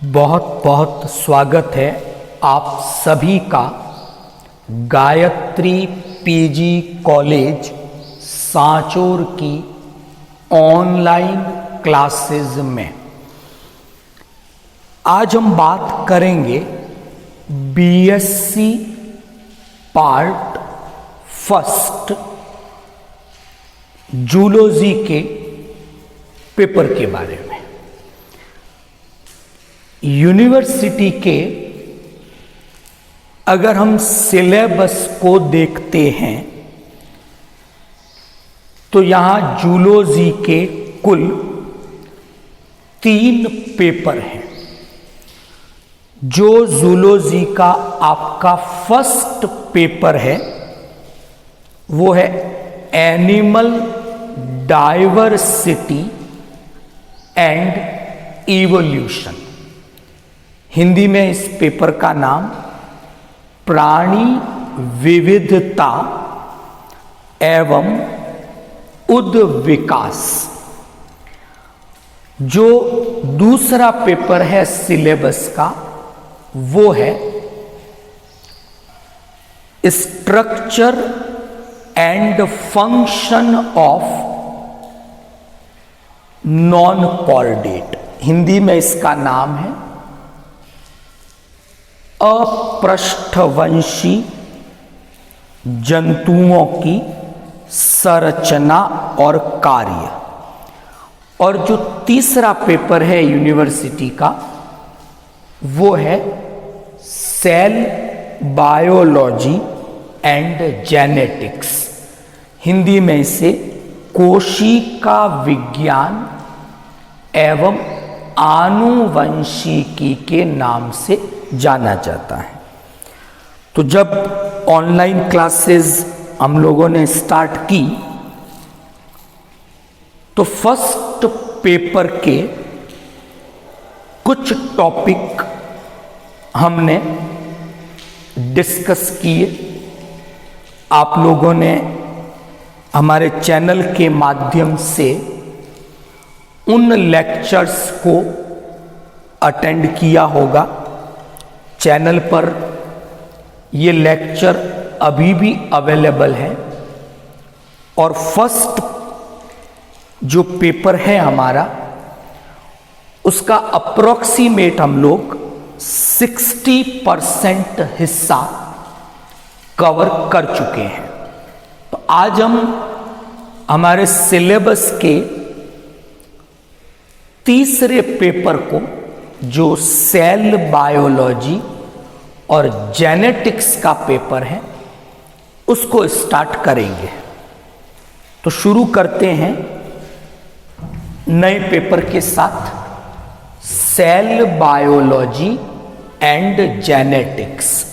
बहुत बहुत स्वागत है आप सभी का गायत्री पीजी कॉलेज सांचौर की ऑनलाइन क्लासेस में। आज हम बात करेंगे बीएससी पार्ट फर्स्ट जूलॉजी के पेपर के बारे में। यूनिवर्सिटी के अगर हम सिलेबस को देखते हैं तो यहाँ जूलॉजी के कुल 3 पेपर हैं। जो जूलॉजी का आपका फर्स्ट पेपर है वो है animal diversity and evolution. Hindi में इस पेपर का नाम प्राणी विविधता एवं उद्विकास। जो दूसरा पेपर है सिलेबस का वो है structure and function of non chordate. Hindi में इसका नाम है अपृष्ठवंशी जंतुओं की संरचना और कार्य। और जो तीसरा पेपर है यूनिवर्सिटी का वो है cell biology and genetics. Hindi में इसे कोशिका विज्ञान एवं आनुवंशिकी के नाम से जाना जाता है। तो जब ऑनलाइन क्लासेस हम लोगों ने स्टार्ट की तो फर्स्ट पेपर के कुछ टॉपिक हमने डिस्कस किए। आप लोगों ने हमारे चैनल के माध्यम से उन लेक्चर्स को अटेंड किया होगा। चैनल पर ये लेक्चर अभी भी अवेलेबल है। और फर्स्ट जो पेपर है हमारा उसका अप्रोक्सीमेट हम लोग 60% हिस्सा कवर कर चुके हैं। तो आज हम हमारे सिलेबस के तीसरे पेपर को जो सेल बायोलॉजी और जेनेटिक्स का पेपर है उसको स्टार्ट करेंगे। तो शुरू करते हैं नए पेपर के साथ, सेल बायोलॉजी एंड जेनेटिक्स,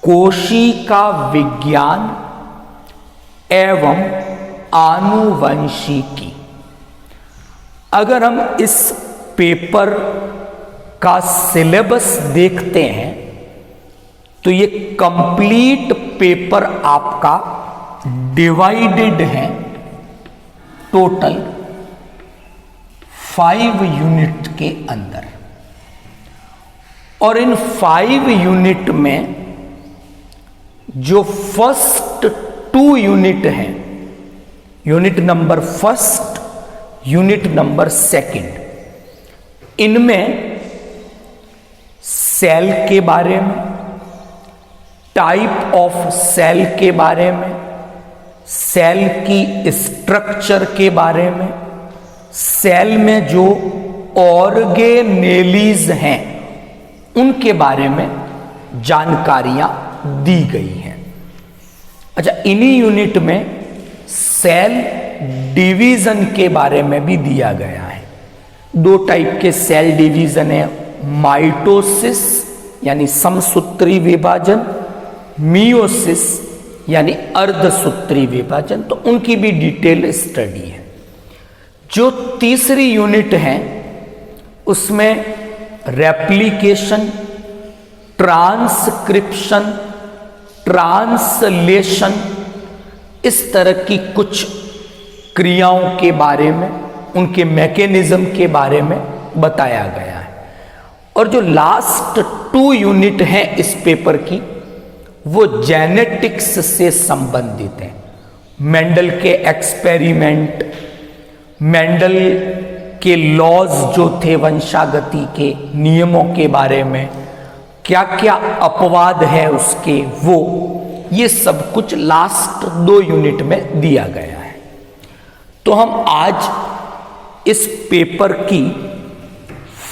कोशिका विज्ञान एवं आनुवंशिकी। अगर हम इस पेपर का सिलेबस देखते हैं तो ये कंप्लीट पेपर आपका डिवाइडेड है टोटल 5 यूनिट के अंदर। और इन 5 यूनिट में जो फर्स्ट 2 यूनिट हैं, unit number first, unit number second, इनमें सेल के बारे में, टाइप ऑफ सेल के बारे में, सेल की स्ट्रक्चर के बारे में, सेल में जो ऑर्गेनेलीज हैं उनके बारे में जानकारियां दी गई हैं। अच्छा, इन्हीं यूनिट में सेल डिवीजन के बारे में भी दिया गया है। 2 टाइप के सेल डिवीजन है, माइटोसिस यानी समसूत्री विभाजन, मियोसिस यानी अर्धसूत्री विभाजन। तो उनकी भी डिटेल स्टडी है। जो तीसरी यूनिट है उसमें रेप्लिकेशन, ट्रांसक्रिप्शन, ट्रांसलेशन, इस तरह की कुछ क्रियाओं के बारे में, उनके मैकेनिज्म के बारे में बताया गया है। और जो लास्ट 2 यूनिट हैं इस पेपर की वो जेनेटिक्स से संबंधित हैं। मेंडल के एक्सपेरिमेंट, मेंडल के लॉज जो थे वंशागति के नियमों के बारे में, क्या क्या अपवाद है उसके, वो ये सब कुछ लास्ट 2 यूनिट में दिया गया है। तो हम आज इस पेपर की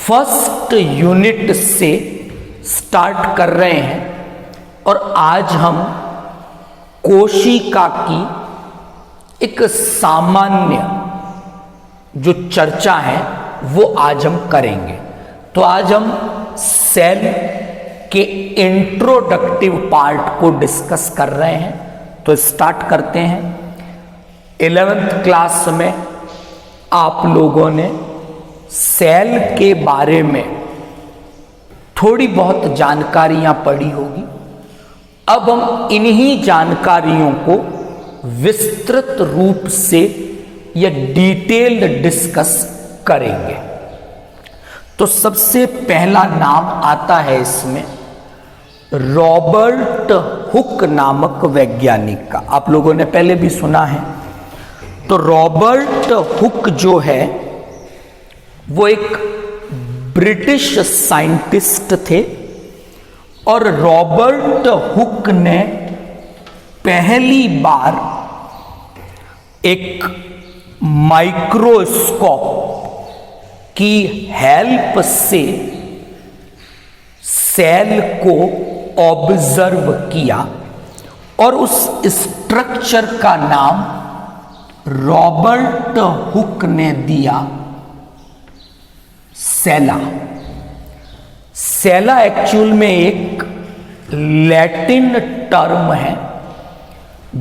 फर्स्ट यूनिट से स्टार्ट कर रहे हैं और आज हम कोशिका की एक सामान्य जो चर्चा है वो आज हम करेंगे। तो आज हम सेल के इंट्रोडक्टिव पार्ट को डिस्कस कर रहे हैं। तो स्टार्ट करते हैं। 11th क्लास में आप लोगों ने सेल के बारे में थोड़ी बहुत जानकारियां पढ़ी होगी। अब हम इन्हीं जानकारियों को विस्तृत रूप से या डिटेल्ड डिस्कस करेंगे। तो सबसे पहला नाम आता है इसमें रॉबर्ट हुक नामक वैज्ञानिक का। आप लोगों ने पहले भी सुना है। तो रॉबर्ट हुक जो है वो एक ब्रिटिश साइंटिस्ट थे और रॉबर्ट हुक ने पहली बार एक माइक्रोस्कोप की हेल्प से सेल को ऑब्जर्व किया और उस स्ट्रक्चर का नाम रॉबर्ट हुक ने दिया सेला। सेला एक्चुअल में एक लैटिन टर्म है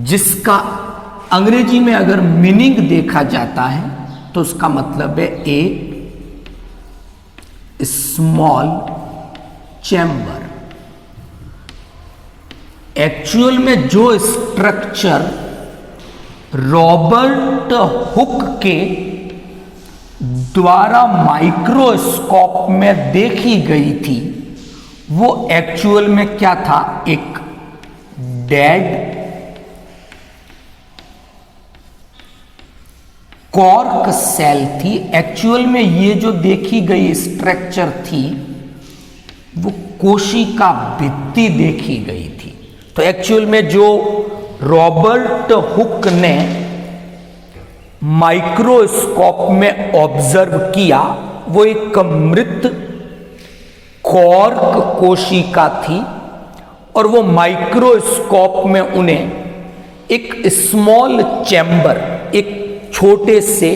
जिसका अंग्रेजी में अगर मीनिंग देखा जाता है तो उसका मतलब है ए स्मॉल चैम्बर। एक्चुअल में जो स्ट्रक्चर रॉबर्ट हुक के द्वारा माइक्रोस्कोप में देखी गई थी वो एक्चुअल में क्या था, एक डेड कॉर्क सेल थी। एक्चुअल में ये जो देखी गई स्ट्रक्चर थी वो कोशिका भित्ति देखी गई थी। तो एक्चुअल में जो रॉबर्ट हुक ने माइक्रोस्कोप में ऑब्जर्व किया वो एक मृत कॉर्क कोशिका थी और वो माइक्रोस्कोप में उन्हें एक स्मॉल चैम्बर, एक छोटे से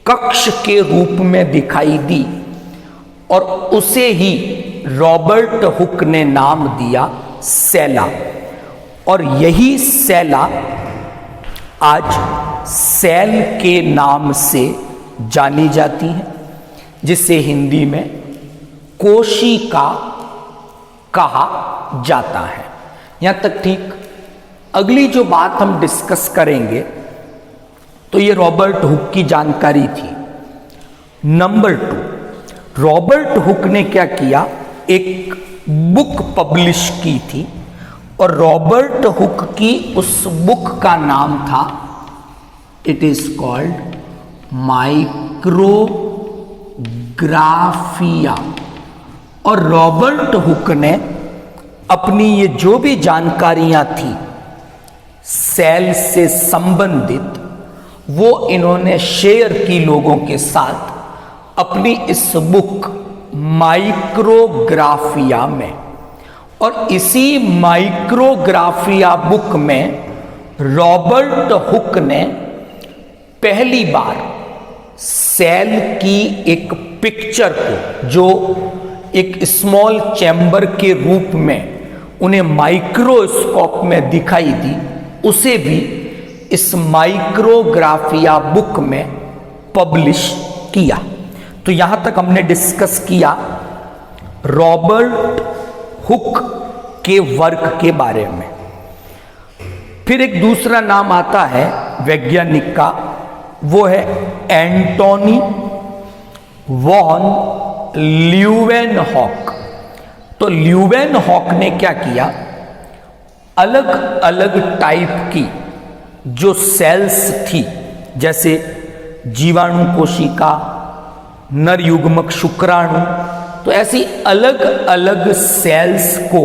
कक्ष के रूप में दिखाई दी और उसे ही रॉबर्ट हुक ने नाम दिया सेला। और यही सेला आज सेल के नाम से जानी जाती है, जिसे हिंदी में कोशिका कहा जाता है। यहां तक ठीक। अगली जो बात हम डिस्कस करेंगे तो ये रॉबर्ट हुक की जानकारी थी। नंबर 2, रॉबर्ट हुक ने क्या किया, एक बुक पब्लिश की थी और रॉबर्ट हुक की उस बुक का नाम था, इट इज कॉल्ड माइक्रोग्राफिया। और रॉबर्ट हुक ने अपनी ये जो भी जानकारियां थी सेल से संबंधित वो इन्होंने शेयर की लोगों के साथ अपनी इस बुक माइक्रोग्राफिया में। और इसी माइक्रोग्राफिया बुक में रॉबर्ट हुक ने पहली बार सेल की एक पिक्चर को, जो एक स्मॉल चैम्बर के रूप में उन्हें माइक्रोस्कोप में दिखाई दी, उसे भी इस माइक्रोग्राफिया बुक में पब्लिश किया। तो यहां तक हमने डिस्कस किया रॉबर्ट हुक के वर्क के बारे में। फिर एक दूसरा नाम आता है वैज्ञानिक का, वो है एंटोनी वॉन ल्यूवेनहॉक। तो ल्यूवेनहॉक ने क्या किया, अलग अलग टाइप की जो सेल्स थी, जैसे जीवाणु कोशिका, नर युग्मक शुक्राणु, तो ऐसी अलग अलग सेल्स को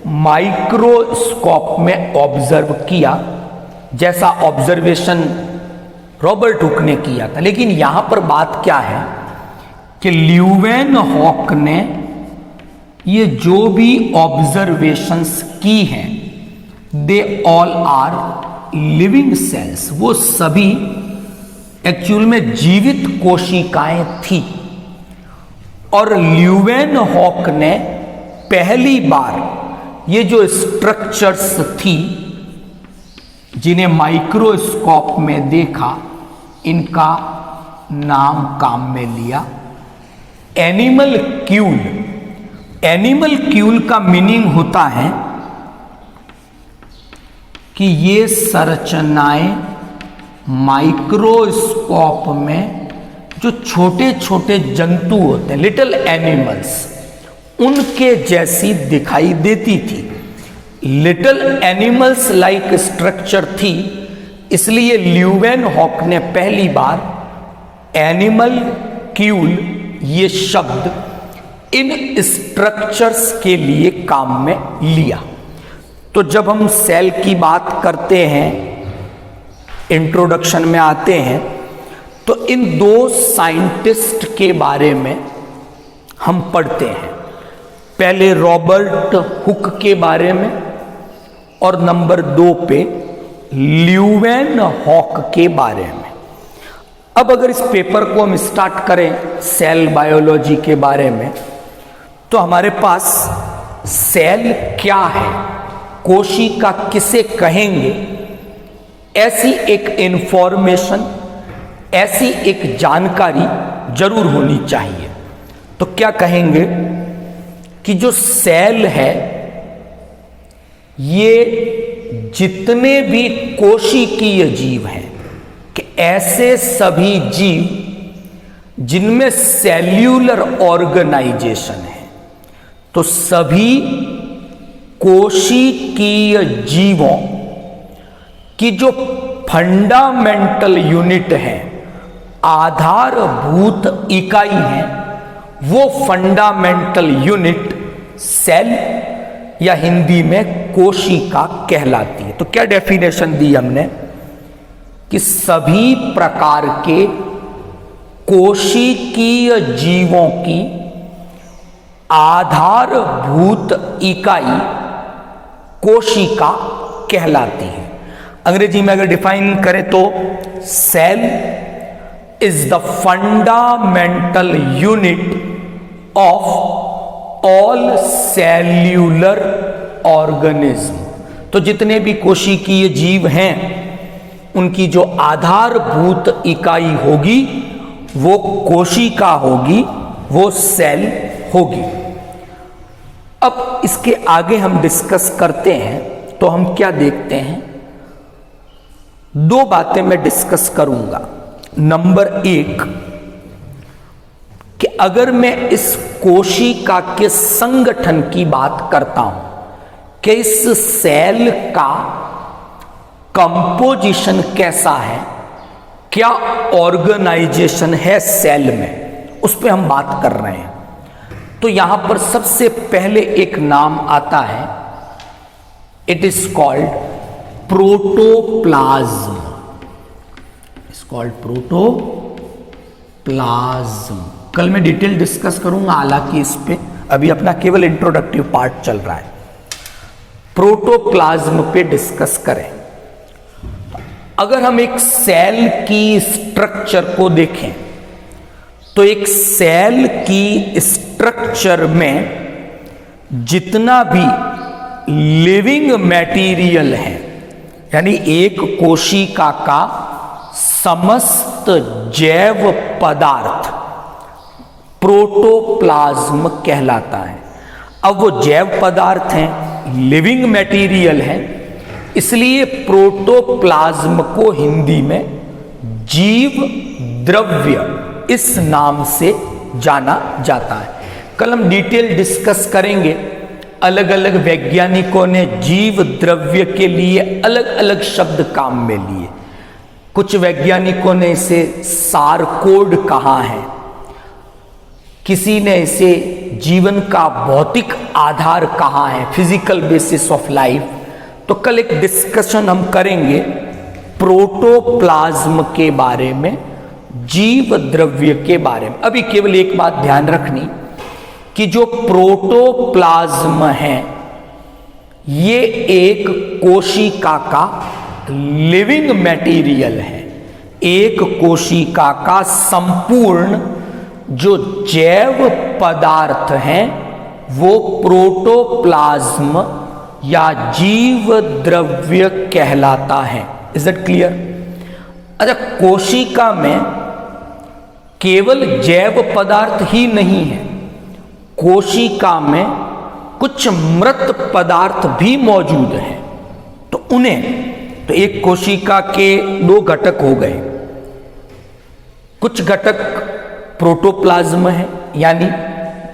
माइक्रोस्कोप में ऑब्जर्व किया, जैसा ऑब्जर्वेशन रॉबर्ट हुक ने किया था। लेकिन यहां पर बात क्या है कि ल्यूवेनहॉक ने ये जो भी ऑब्जर्वेशंस की हैं, they all are living cells, वो सभी एक्चुअल में जीवित कोशिकाएं थी। और ल्यूवेनहॉक ने पहली बार ये जो स्ट्रक्चर्स थी जिन्हें माइक्रोस्कोप में देखा, इनका नाम काम में लिया एनिमल क्यूल। एनिमल क्यूल का मीनिंग होता है कि ये संरचनाएं माइक्रोस्कोप में जो छोटे छोटे जंतु होते हैं, लिटिल एनिमल्स, उनके जैसी दिखाई देती थी। लिटिल एनिमल्स लाइक स्ट्रक्चर थी, इसलिए ल्यूवेनहॉक ने पहली बार एनिमल क्यूल ये शब्द इन स्ट्रक्चर्स के लिए काम में लिया। तो जब हम सेल की बात करते हैं, इंट्रोडक्शन में आते हैं, तो इन दो साइंटिस्ट के बारे में हम पढ़ते हैं। पहले रॉबर्ट हुक के बारे में और नंबर 2 पे ल्यूवेनहॉक के बारे में। अब अगर इस पेपर को हम स्टार्ट करें सेल बायोलॉजी के बारे में, तो हमारे पास सेल क्या है, कोशिका किसे कहेंगे, ऐसी एक इंफॉर्मेशन, ऐसी एक जानकारी जरूर होनी चाहिए। तो क्या कहेंगे कि जो सेल है, ये जितने भी कोशिकीय जीव हैं, कि ऐसे सभी जीव जिनमें सेल्यूलर ऑर्गेनाइजेशन है, तो सभी कोशिकीय जीवों की जो फंडामेंटल यूनिट है, आधारभूत इकाई है, वो फंडामेंटल यूनिट सेल या हिंदी में कोशिका कहलाती है। तो क्या डेफिनेशन दी हमने कि सभी प्रकार के कोशिकीय जीवों की आधारभूत इकाई कोशिका कहलाती है। अंग्रेजी में अगर डिफाइन करें तो cell is the fundamental unit of all cellular organism. तो जितने भी कोशिकीय जीव हैं, उनकी जो आधारभूत इकाई होगी वो कोशिका होगी, वो सेल होगी। अब इसके आगे हम डिस्कस करते हैं तो हम क्या देखते हैं, 2 बातें मैं डिस्कस करूंगा। नंबर 1 कि अगर मैं इस कोशिका के संगठन की बात करता हूं कि इस सेल का कंपोजिशन कैसा है, क्या ऑर्गेनाइजेशन है सेल में, उस पर हम बात कर रहे हैं। तो यहां पर सबसे पहले एक नाम आता है, it is called protoplasm. It's called protoplasm. कल मैं डिटेल डिस्कस करूंगा, हालांकि इस पे अभी अपना केवल इंट्रोडक्टिव पार्ट चल रहा है। प्रोटोप्लाज्म पे डिस्कस करें। अगर हम एक सेल की स्ट्रक्चर को देखें तो एक सेल की स्ट्रक्चर में जितना भी लिविंग मटेरियल है, यानी एक कोशिका का समस्त जैव पदार्थ प्रोटोप्लाज्म कहलाता है। अब वो जैव पदार्थ हैं, लिविंग मटेरियल है, इसलिए प्रोटोप्लाज्म को हिंदी में जीव द्रव्य इस नाम से जाना जाता है। कल हम डिटेल डिस्कस करेंगे, अलग अलग वैज्ञानिकों ने जीव द्रव्य के लिए अलग अलग शब्द काम में लिए। कुछ वैज्ञानिकों ने इसे सारकोड कहा है, किसी ने इसे जीवन का भौतिक आधार कहा है, फिजिकल बेसिस ऑफ लाइफ। तो कल एक डिस्कशन हम करेंगे प्रोटोप्लाज्म के बारे में, जीव द्रव्य के बारे में। अभी केवल एक बात ध्यान रखनी कि जो प्रोटोप्लाज्म है ये एक कोशिका का लिविंग मटेरियल है। एक कोशिका का संपूर्ण जो जैव पदार्थ है वो प्रोटोप्लाज्म या जीव द्रव्य कहलाता है। Is that clear? अच्छा, कोशिका में केवल जैव पदार्थ ही नहीं है, कोशिका में कुछ मृत पदार्थ भी मौजूद हैं। तो तो एक कोशिका के दो घटक हो गए, कुछ घटक प्रोटोप्लाज्म है यानी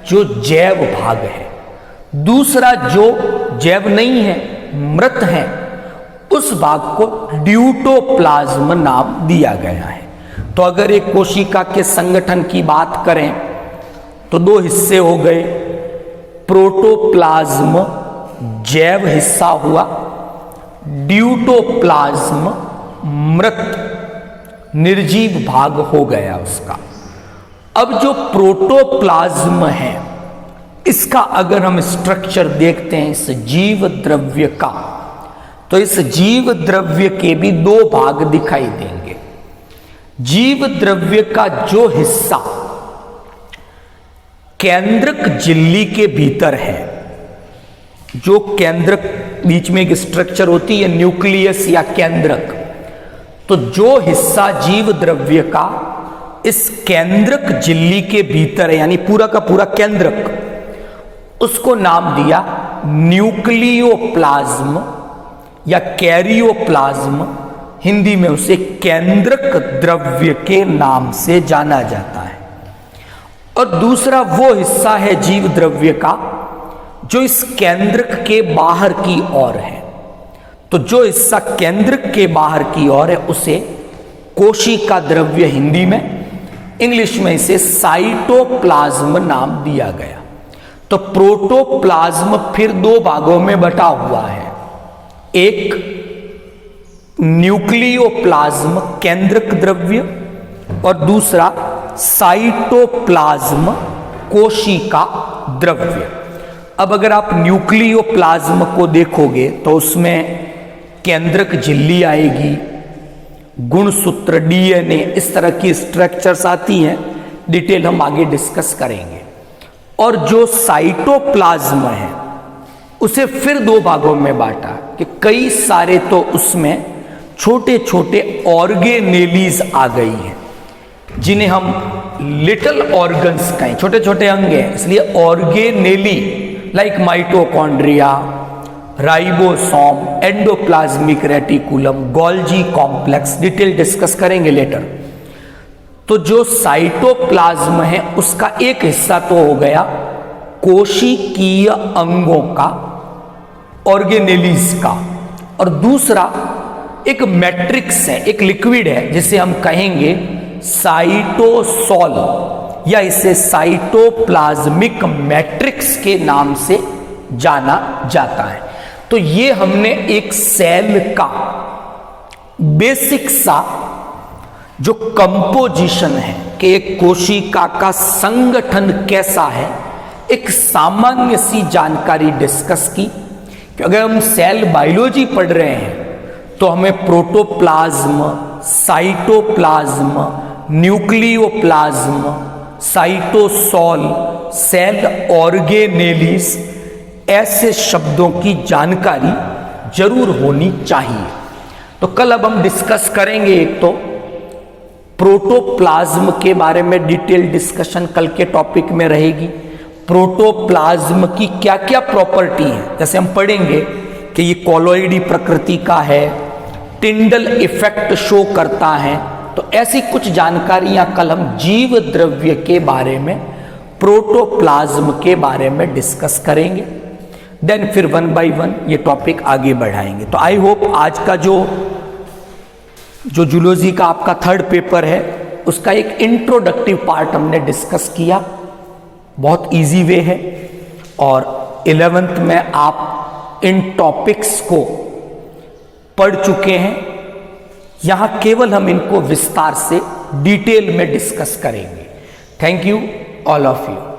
जो जैव भाग है, दूसरा जो जैव नहीं है, मृत है, उस भाग को ड्यूटोप्लाज्म नाम दिया गया है। तो अगर एक कोशिका के संगठन की बात करें तो दो हिस्से हो गए, प्रोटोप्लाज्म जैव हिस्सा हुआ, ड्यूटोप्लाज्म मृत निर्जीव भाग हो गया उसका। अब जो प्रोटोप्लाज्म है इसका अगर हम स्ट्रक्चर देखते हैं इस जीव द्रव्य का, तो इस जीव द्रव्य के भी दो भाग दिखाई देंगे। जीव द्रव्य का जो हिस्सा केंद्रक झिल्ली के भीतर है, जो केंद्रक बीच में एक स्ट्रक्चर होती है न्यूक्लियस या केंद्रक, तो जो हिस्सा जीव द्रव्य का इस केंद्रक झिल्ली के भीतर है यानी पूरा का पूरा केंद्रक, उसको नाम दिया न्यूक्लियोप्लाज्म या कैरियोप्लाज्म। हिंदी में उसे केंद्रक द्रव्य के नाम से जाना जाता है। और दूसरा वो हिस्सा है जीव द्रव्य का जो इस केंद्रक के बाहर की ओर है। तो जो हिस्सा केंद्रक के बाहर की ओर है उसे कोशिका द्रव्य हिंदी में, इंग्लिश में इसे साइटोप्लाज्म नाम दिया गया। तो प्रोटोप्लाज्म फिर दो भागों में बटा हुआ है, एक न्यूक्लियोप्लाज्म केंद्रक द्रव्य और दूसरा साइटोप्लाज्म कोशिका द्रव्य। अब अगर आप न्यूक्लियोप्लाज्म को देखोगे तो उसमें केंद्रक झिल्ली आएगी, गुणसूत्र, डीएनए, इस तरह की स्ट्रक्चर्स आती हैं, डिटेल हम आगे डिस्कस करेंगे। और जो साइटोप्लाज्म है उसे फिर दो भागों में बांटा कि कई सारे तो उसमें छोटे छोटे ऑर्गेनेलीज आ गई हैं जिन्हें हम लिटिल ऑर्गन्स कहें, छोटे छोटे अंग हैं इसलिए organelle, like mitochondria, ribosome, endoplasmic reticulum, Golgi complex, detail discuss करेंगे लेटर। तो जो साइटोप्लाज्म है उसका एक हिस्सा तो हो गया कोशिकीय अंगों का, ऑर्गेनेलीज का, और दूसरा एक मैट्रिक्स है, एक लिक्विड है जिसे हम कहेंगे साइटोसोल या इसे साइटोप्लाज्मिक मैट्रिक्स के नाम से जाना जाता है। तो ये हमने एक सेल का बेसिक सा जो कंपोजिशन है कि एक कोशिका का संगठन कैसा है, एक सामान्य सी जानकारी डिस्कस की कि अगर हम सेल बायोलॉजी पढ़ रहे हैं तो हमें protoplasm, cytoplasm, nucleoplasm, cytosol, cell organelles, ऐसे शब्दों की जानकारी जरूर होनी चाहिए। तो कल अब हम डिस्कस करेंगे एक तो प्रोटोप्लाज्म के बारे में, डिटेल डिस्कशन कल के टॉपिक में रहेगी। प्रोटोप्लाज्म की क्या क्या प्रॉपर्टी है, जैसे हम पढ़ेंगे कि ये कॉलोइडी प्रकृति का है, टिंडल इफेक्ट शो करता है, तो ऐसी कुछ जानकारियां कल हम जीव द्रव्य के बारे में प्रोटोप्लाज्म के बारे में डिस्कस करेंगे। देन फिर 1 बाय 1 ये टॉपिक आगे बढ़ाएंगे। तो आई होप आज का जो जूलॉजी का आपका थर्ड पेपर है उसका एक इंट्रोडक्टिव पार्ट हमने डिस्कस किया, बहुत इजी वे है। और 11th में आप इन टॉपिक्स को पढ़ चुके हैं, यहां केवल हम इनको विस्तार से डिटेल में डिस्कस करेंगे। Thank you all of you.